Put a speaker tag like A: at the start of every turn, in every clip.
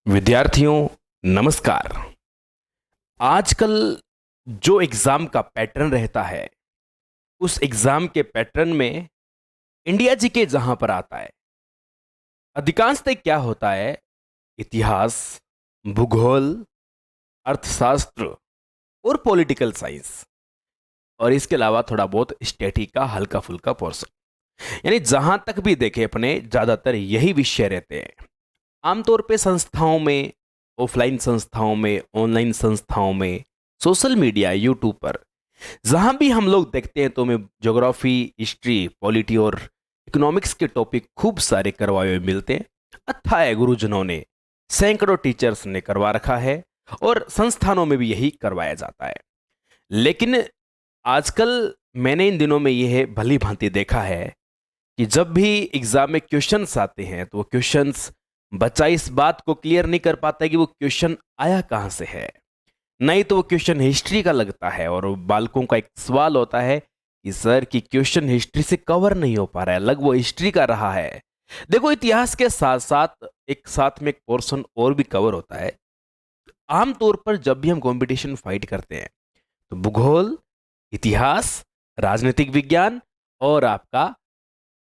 A: विद्यार्थियों नमस्कार। आजकल जो एग्जाम का पैटर्न रहता है उस एग्जाम के पैटर्न में इंडिया जीके जहां पर आता है, अधिकांशतः क्या होता है, इतिहास, भूगोल, अर्थशास्त्र और पॉलिटिकल साइंस, और इसके अलावा थोड़ा बहुत स्टैटिक का हल्का फुल्का पोर्शन। यानी जहां तक भी देखे अपने ज्यादातर यही विषय रहते हैं। आमतौर पे संस्थाओं में, ऑफलाइन संस्थाओं में, ऑनलाइन संस्थाओं में, सोशल मीडिया, यूट्यूब पर जहां भी हम लोग देखते हैं तो हमें ज्योग्राफी, हिस्ट्री, पॉलिटी और इकोनॉमिक्स के टॉपिक खूब सारे करवाए हुए मिलते हैं। अथाह गुरुजनों ने, सैकड़ों टीचर्स ने करवा रखा है और संस्थानों में भी यही करवाया जाता है। लेकिन आजकल मैंने इन दिनों में यह भली भांति देखा है कि जब भी एग्जाम में क्वेश्चंस आते हैं तो वो क्वेश्चंस, बच्चा इस बात को क्लियर नहीं कर पाता है कि वो क्वेश्चन आया कहां से है। नहीं तो वो क्वेश्चन हिस्ट्री का लगता है और बालकों का एक सवाल होता है कि सर की क्वेश्चन हिस्ट्री से कवर नहीं हो पा रहा है, लग वो हिस्ट्री का रहा है। देखो, इतिहास के साथ साथ एक साथ में एक पोर्शन और भी कवर होता है। आमतौर पर जब भी हम कंपटीशन फाइट करते हैं तो भूगोल, इतिहास, राजनीतिक विज्ञान और आपका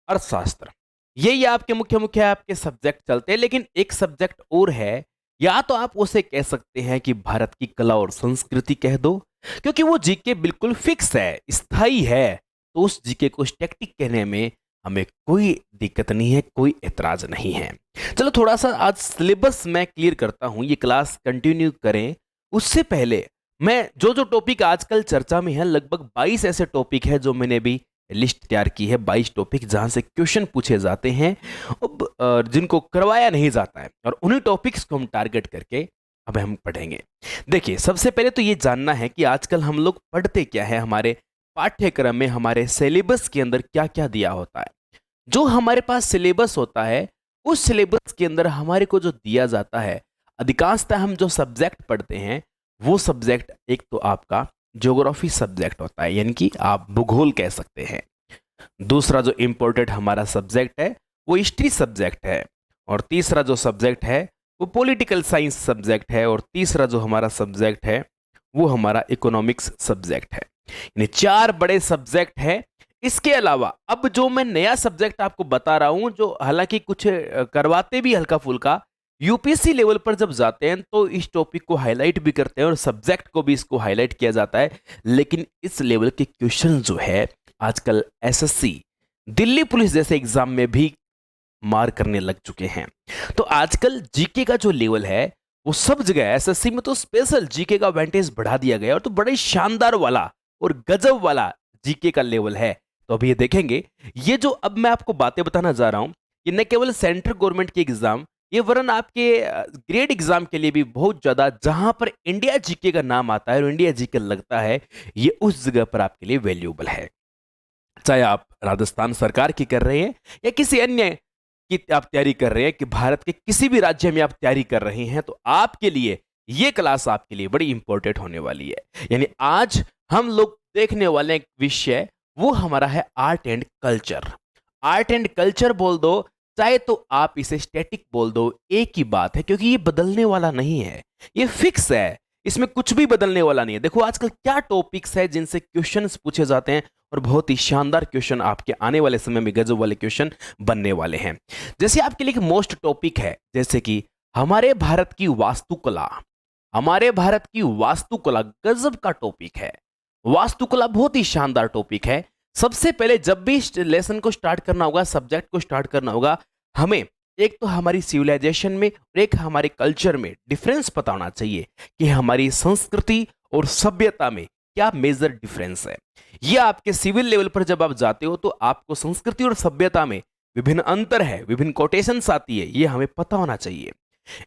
A: अर्थशास्त्र, यही आपके मुख्य मुख्य आपके सब्जेक्ट चलते हैं। लेकिन एक सब्जेक्ट और है, या तो आप उसे कह सकते हैं कि भारत की कला और संस्कृति कह दो, क्योंकि वो जीके बिल्कुल फिक्स है, स्थायी है। तो उस जीके को स्टैटिक कहने में हमें कोई दिक्कत नहीं है, कोई एतराज नहीं है। चलो थोड़ा सा आज सिलेबस मैं क्लियर करता हूं, ये क्लास कंटिन्यू करें उससे पहले मैं जो जो टॉपिक आजकल चर्चा में है, लगभग 22 ऐसे टॉपिक है जो मैंने भी लिस्ट तैयार की है। 22 टॉपिक जहां से क्वेश्चन पूछे जाते हैं, अब जिनको करवाया नहीं जाता है, और उन्हीं टॉपिक्स को हम टारगेट करके अब हम पढ़ेंगे। देखिए, सबसे पहले तो ये जानना है कि आजकल हम लोग पढ़ते क्या है, हमारे पाठ्यक्रम में, हमारे सिलेबस के अंदर क्या क्या दिया होता है। जो हमारे पास सिलेबस होता है, उस सिलेबस के अंदर हमारे को जो दिया जाता है, अधिकांशतः हम जो सब्जेक्ट पढ़ते हैं वो सब्जेक्ट एक तो आपका ज्योग्राफी सब्जेक्ट होता है, यानी कि आप भूगोल कह सकते हैं। दूसरा जो इंपॉर्टेंट हमारा सब्जेक्ट है वो हिस्ट्री सब्जेक्ट है, और तीसरा जो सब्जेक्ट है वो पॉलिटिकल साइंस सब्जेक्ट है, और तीसरा जो हमारा सब्जेक्ट है वो हमारा इकोनॉमिक्स सब्जेक्ट है। यानी 4 बड़े सब्जेक्ट है। इसके अलावा अब जो मैं नया सब्जेक्ट आपको बता रहा हूं, जो हालांकि कुछ करवाते भी हल्का फुल्का, यूपीएससी लेवल पर जब जाते हैं तो इस टॉपिक को हाईलाइट भी करते हैं और सब्जेक्ट को भी इसको हाईलाइट किया जाता है। लेकिन इस लेवल के क्वेश्चन जो है आजकल एसएससी, दिल्ली पुलिस जैसे एग्जाम में भी मार करने लग चुके हैं। तो आजकल जीके का जो लेवल है वो सब जगह, एसएससी में तो स्पेशल जीके का वेंटेज बढ़ा दिया गया, और तो बड़े शानदार वाला और गजब वाला जीके का लेवल है। तो अभी ये देखेंगे, ये जो अब मैं आपको बातें बताना जा रहा हूं, ये न केवल सेंट्रल गवर्नमेंट के एग्जाम, ये वरन आपके ग्रेड एग्जाम के लिए भी बहुत ज्यादा, जहां पर इंडिया जीके का नाम आता है और इंडिया जीके लगता है, ये उस जगह पर आपके लिए वैल्यूएबल है। चाहे आप राजस्थान सरकार की कर रहे हैं या किसी अन्य की आप तैयारी कर रहे हैं, कि भारत के किसी भी राज्य में आप तैयारी कर रहे हैं, तो आपके लिए ये क्लास आपके लिए बड़ी इंपॉर्टेंट होने वाली है। यानी आज हम लोग देखने वाले एक विषय वो हमारा है art and culture. Art and culture बोल दो, चाहे तो आप इसे स्टैटिक बोल दो, एक ही बात है, क्योंकि ये बदलने वाला नहीं है, ये फिक्स है, इसमें कुछ भी बदलने वाला नहीं है। देखो आजकल क्या टॉपिक्स है जिनसे क्वेश्चंस पूछे जाते हैं, और बहुत ही शानदार क्वेश्चन आपके आने वाले समय में गजब वाले क्वेश्चन बनने वाले हैं। जैसे आपके लिए एक मोस्ट टॉपिक है, जैसे कि हमारे भारत की वास्तुकला। हमारे भारत की वास्तुकला गजब का टॉपिक है। वास्तुकला बहुत ही शानदार टॉपिक है। सबसे पहले जब भी लेसन को स्टार्ट करना होगा, सब्जेक्ट को स्टार्ट करना होगा, हमें एक तो हमारी सिविलाइजेशन में और एक हमारे कल्चर में डिफरेंस पता होना चाहिए कि हमारी संस्कृति और सभ्यता में क्या मेजर डिफरेंस है। यह आपके सिविल लेवल पर जब आप जाते हो तो आपको संस्कृति और सभ्यता में विभिन्न अंतर है, विभिन्न कोटेशंस आती है, यह हमें पता होना चाहिए।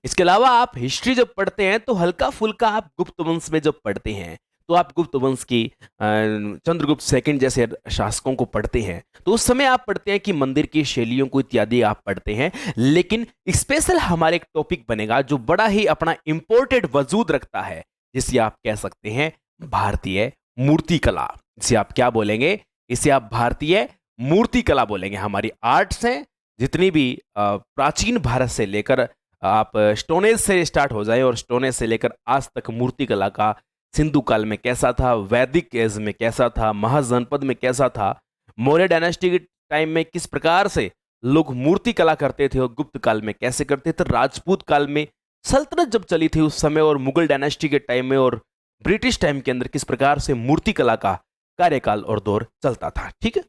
A: इसके अलावा आप हिस्ट्री जब पढ़ते हैं तो हल्का फुल्का आप गुप्त वंश में जब पढ़ते हैं तो आप गुप्त वंश की चंद्रगुप्त सेकंड जैसे शासकों को पढ़ते हैं, तो उस समय आप पढ़ते हैं कि मंदिर की शैलियों को इत्यादि आप पढ़ते हैं। लेकिन स्पेशल हमारे एक टॉपिक बनेगा जो बड़ा ही अपना इंपोर्टेड वजूद रखता है, जिसे आप कह सकते हैं भारतीय मूर्तिकला। जिसे आप क्या बोलेंगे, इसे आप भारतीय मूर्तिकला बोलेंगे। हमारी आर्ट्स हैं जितनी भी प्राचीन भारत से लेकर आप स्टोनेज से स्टार्ट हो जाए और स्टोनेज से लेकर आज तक मूर्तिकला का सिंधु काल में कैसा था, वैदिक एज में कैसा था, महाजनपद में कैसा था, मौर्य डायनेस्टी के टाइम में किस प्रकार से लोग मूर्ति कला करते थे और गुप्त काल में कैसे करते थे, राजपूत काल में सल्तनत जब चली थी उस समय और मुगल डायनेस्टी के टाइम में और ब्रिटिश टाइम के अंदर किस प्रकार से मूर्ति कला का कार्यकाल और दौर चलता था। ठीक है,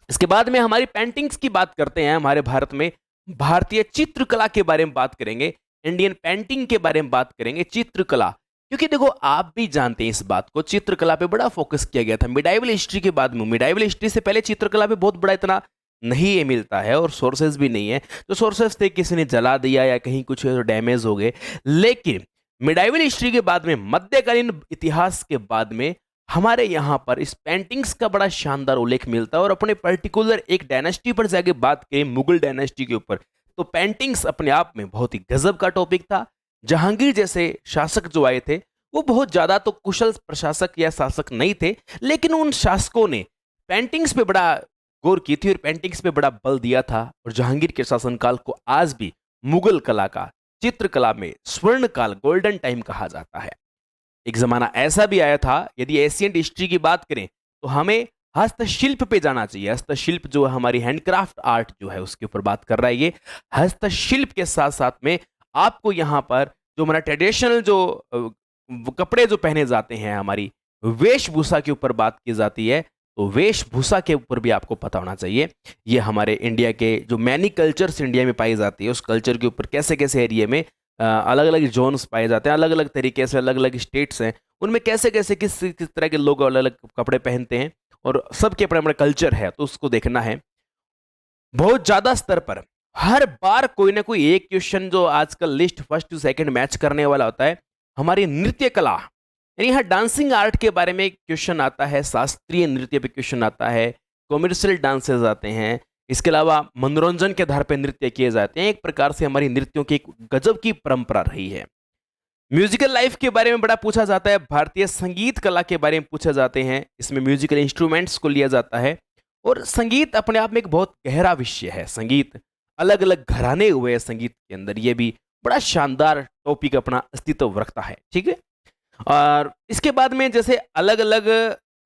A: इसके बाद में हमारी पेंटिंग्स की बात करते हैं। हमारे भारत में भारतीय चित्रकला के बारे में बात करेंगे, इंडियन पेंटिंग के बारे में बात करेंगे, चित्रकला। क्योंकि देखो आप भी जानते हैं इस बात को, चित्रकला पे बड़ा फोकस किया गया था मिडाइवल हिस्ट्री के बाद में। मिडाइवल हिस्ट्री से पहले चित्रकला पे बहुत बड़ा इतना नहीं ये मिलता है और सोर्सेज भी नहीं है। जो सोर्सेज थे किसी ने जला दिया या कहीं कुछ डैमेज हो गए। लेकिन मिडाइवल हिस्ट्री के बाद में, मध्यकालीन इतिहास के बाद में हमारे यहाँ पर इस पेंटिंग्स का बड़ा शानदार उल्लेख मिलता है। और अपने पर्टिकुलर एक डायनेस्टी पर जाके बात करें, मुगल डायनेस्टी के ऊपर, तो पेंटिंग्स अपने आप में बहुत ही गजब का टॉपिक था। जहांगीर जैसे शासक जो आए थे वो बहुत ज्यादा तो कुशल प्रशासक या शासक नहीं थे, लेकिन उन शासकों ने पेंटिंग्स पे बड़ा गौर की थी और पेंटिंग्स पे बड़ा बल दिया था। और जहांगीर के शासनकाल को आज भी मुगल कला का, चित्रकला में स्वर्ण काल, गोल्डन टाइम कहा जाता है। एक जमाना ऐसा भी आया था, यदि एशियंट हिस्ट्री की बात करें तो हमें हस्तशिल्प पे जाना चाहिए। हस्तशिल्प जो है हमारी हैंडक्राफ्ट आर्ट जो है उसके ऊपर बात कर रहा है ये। हस्तशिल्प के साथ साथ में आपको यहाँ पर जो हमारा ट्रेडिशनल जो कपड़े जो पहने जाते हैं, हमारी वेशभूषा के ऊपर बात की जाती है, तो वेशभूषा के ऊपर भी आपको पता होना चाहिए। ये हमारे इंडिया के जो मैनी कल्चर्स इंडिया में पाई जाती है, उस कल्चर के ऊपर कैसे कैसे एरिया में अलग अलग जोन्स पाए जाते हैं, अलग अलग तरीके से अलग अलग स्टेट्स हैं, उनमें कैसे कैसे किस किस तरह के लोग अलग अलग कपड़े पहनते हैं और सबके अपना अपना कल्चर है, तो उसको देखना है। बहुत ज्यादा स्तर पर हर बार कोई ना कोई एक क्वेश्चन जो आजकल list first to second match करने वाला होता है, हमारी नृत्य कला, यानी यहाँ डांसिंग आर्ट के बारे में क्वेश्चन आता है, शास्त्रीय नृत्य पे क्वेश्चन आता है, कॉमर्शियल डांसेस आते हैं, इसके अलावा मनोरंजन के आधार पर नृत्य किए जाते हैं। एक प्रकार से हमारी नृत्यों की एक गजब की परंपरा रही है। म्यूजिकल लाइफ के बारे में बड़ा पूछा जाता है, भारतीय संगीत कला के बारे में पूछा जाते हैं, इसमें म्यूजिकल इंस्ट्रूमेंट्स को लिया जाता है। और संगीत अपने आप में एक बहुत गहरा विषय है। संगीत अलग अलग घराने हुए हैं संगीत के अंदर, ये भी बड़ा शानदार टॉपिक अपना अस्तित्व रखता है। ठीक है, और इसके बाद में जैसे अलग अलग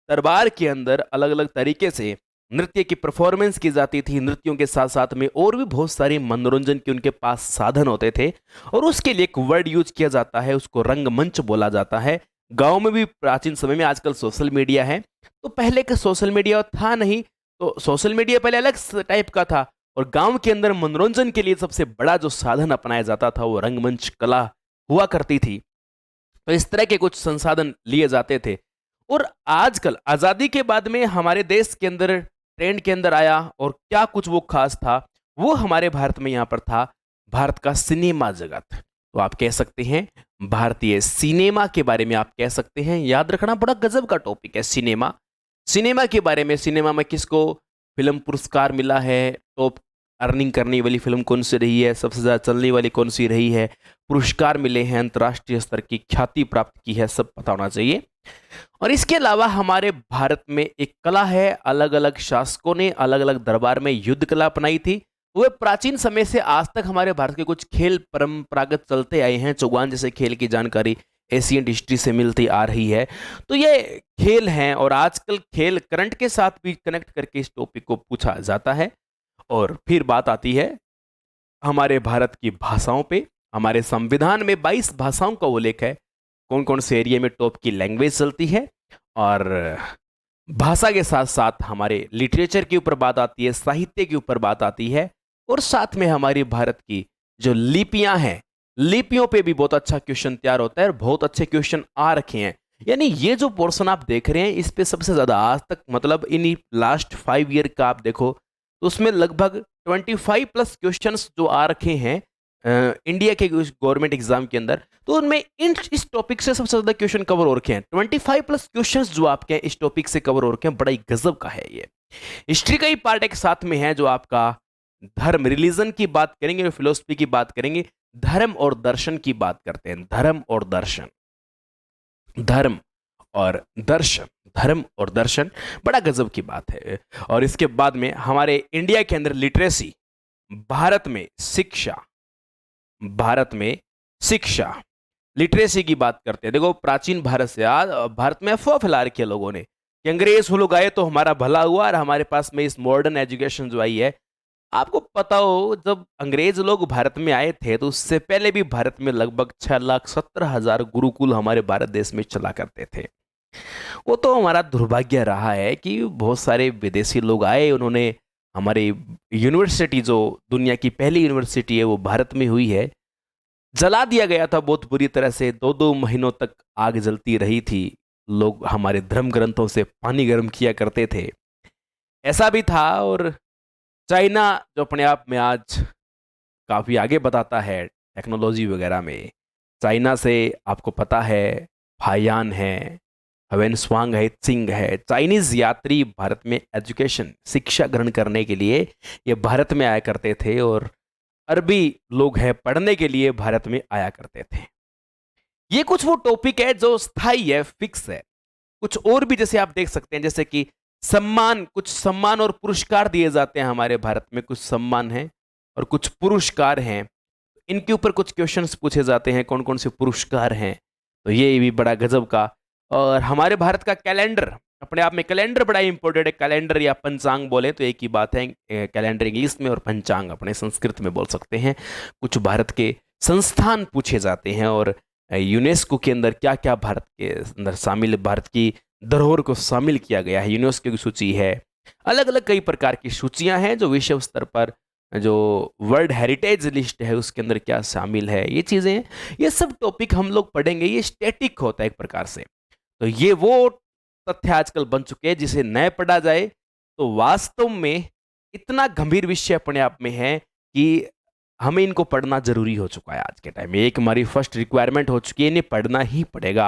A: दरबार के अंदर अलग अलग तरीके से नृत्य की परफॉर्मेंस की जाती थी, नृत्यों के साथ साथ में और भी बहुत सारे मनोरंजन के उनके पास साधन होते थे, और उसके लिए एक वर्ड यूज किया जाता है, उसको रंगमंच बोला जाता है। गांव में भी प्राचीन समय में, आजकल सोशल मीडिया है, तो पहले का सोशल मीडिया था नहीं, तो सोशल मीडिया पहले अलग टाइप का था, और गांव के अंदर मनोरंजन के लिए सबसे बड़ा जो साधन अपनाया जाता था वो रंगमंच कला हुआ करती थी। तो इस तरह के कुछ संसाधन लिए जाते थे। और आजकल आजादी के बाद में हमारे देश के अंदर ट्रेंड के अंदर आया, और क्या कुछ वो खास था, वो हमारे भारत में यहाँ पर था, भारत का सिनेमा जगत। तो आप कह सकते हैं भारतीय सिनेमा के बारे में आप कह सकते हैं। याद रखना बड़ा गजब का टॉपिक है सिनेमा। सिनेमा के बारे में, सिनेमा में किसको फिल्म पुरस्कार मिला है, टॉप अर्निंग करने वाली फिल्म कौन सी रही है, सबसे ज्यादा चलने वाली कौन सी रही है, पुरस्कार मिले हैं, अंतर्राष्ट्रीय स्तर की ख्याति प्राप्त की है, सब पता होना चाहिए। और इसके अलावा हमारे भारत में एक कला है, अलग अलग शासकों ने अलग अलग दरबार में युद्ध कला अपनाई थी। वह प्राचीन समय से आज तक हमारे भारत के कुछ खेल परंपरागत चलते आए हैं। चौगान जैसे खेल की जानकारी एशियंट हिस्ट्री से मिलती आ रही है। तो ये खेल हैं, और आजकल खेल करंट के साथ भी कनेक्ट करके इस टॉपिक को पूछा जाता है। और फिर बात आती है हमारे भारत की भाषाओं पे। हमारे संविधान में 22 भाषाओं का उल्लेख है, कौन कौन से एरिया में टॉप की लैंग्वेज चलती है, और भाषा के साथ साथ हमारे लिटरेचर के ऊपर बात आती है, साहित्य के ऊपर बात आती है, और साथ में हमारी भारत की जो लिपियां हैं, लिपियों पे भी बहुत अच्छा क्वेश्चन तैयार होता है, और बहुत अच्छे क्वेश्चन आ रखे हैं। यानी ये जो पोर्शन आप देख रहे हैं, इस पे सबसे ज्यादा आज तक, मतलब इन लास्ट 5 ईयर का आप देखो तो उसमें लगभग 25 प्लस क्वेश्चंस जो आ रखे हैं इंडिया के गवर्नमेंट एग्जाम के अंदर, तो उनमें इस टॉपिक से सबसे ज्यादा क्वेश्चन कवर हो रखे हैं। 25 प्लस क्वेश्चंस जो आपके इस टॉपिक से कवर हो रखे हैं, बड़ा ही गजब का है ये। हिस्ट्री का ही पार्ट एक साथ में है, जो आपका धर्म, रिलीजन की बात करेंगे, फिलोसफी की बात करेंगे, धर्म और दर्शन की बात करते हैं। धर्म और दर्शन, धर्म और दर्शन, धर्म और दर्शन, बड़ा गजब की बात है। और इसके बाद में हमारे इंडिया के अंदर लिटरेसी, भारत में शिक्षा, भारत में शिक्षा, लिटरेसी की बात करते हैं। देखो, प्राचीन भारत से आज भारत में अफवाह फैला रखी है लोगों ने कि अंग्रेज वो लोग आए तो हमारा भला हुआ और हमारे पास में इस मॉडर्न एजुकेशन जो आई है। आपको पता हो, जब अंग्रेज लोग भारत में आए थे तो उससे पहले भी भारत में लगभग 6,70,000 गुरुकुल हमारे भारत देश में चला करते थे। वो तो हमारा दुर्भाग्य रहा है कि बहुत सारे विदेशी लोग आए, उन्होंने हमारी यूनिवर्सिटी, जो दुनिया की पहली यूनिवर्सिटी है वो भारत में हुई है, जला दिया गया था बहुत बुरी तरह से। 2-2 महीनों तक आग जलती रही थी। लोग हमारे धर्म ग्रंथों से पानी गर्म किया करते थे, ऐसा भी था। और चाइना, जो अपने आप में आज काफ़ी आगे बताता है टेक्नोलॉजी वगैरह में, चाइना से आपको पता है फायान है, हवेनस्वांग है, त्सिंग है, चाइनीज यात्री भारत में एजुकेशन, शिक्षा ग्रहण करने के लिए ये भारत में आया करते थे। और अरबी लोग हैं, पढ़ने के लिए भारत में आया करते थे। ये कुछ वो टॉपिक है जो स्थायी है, फिक्स है। कुछ और भी जैसे आप देख सकते हैं, जैसे कि सम्मान, कुछ सम्मान और पुरस्कार दिए जाते हैं हमारे भारत में। कुछ सम्मान हैं और कुछ पुरस्कार हैं। इनके ऊपर कुछ क्वेश्चंस पूछे जाते हैं, कौन कौन से पुरस्कार हैं। तो ये भी बड़ा गजब का। और हमारे भारत का कैलेंडर, अपने आप में कैलेंडर बड़ा इंपॉर्टेंट है। कैलेंडर या पंचांग बोले तो एक ही बात है। कैलेंडर इंग्लिश में और पंचांग अपने संस्कृत में बोल सकते हैं। कुछ भारत के संस्थान पूछे जाते हैं और यूनेस्को के अंदर क्या क्या भारत के अंदर शामिल, भारत की धरोहर को शामिल किया गया है। यूनेस्को की सूची है, अलग अलग कई प्रकार की सूचियां हैं जो विश्व स्तर पर, जो वर्ल्ड हेरिटेज लिस्ट है उसके अंदर क्या शामिल है, ये चीज़ें, ये सब टॉपिक हम लोग पढ़ेंगे। ये स्टैटिक होता है एक प्रकार से। तो ये वो तथ्य आजकल बन चुके हैं जिसे न पढ़ा जाए तो वास्तव में इतना गंभीर विषय अपने आप में है कि हमें इनको पढ़ना जरूरी हो चुका है आज के टाइम में। एक हमारी फर्स्ट रिक्वायरमेंट हो चुकी है, इन्हें पढ़ना ही पड़ेगा।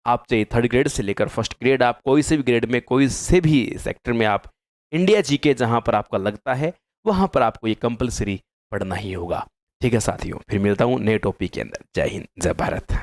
A: आप चाहे 3rd ग्रेड से लेकर 1st ग्रेड, आप कोई से भी ग्रेड में, कोई से भी सेक्टर में आप इंडिया जीके जहां पर आपका लगता है वहां पर आपको ये कंपलसरी पढ़ना ही होगा। ठीक है साथियों, फिर मिलता हूं नए टॉपिक के अंदर। जय हिंद, जय भारत।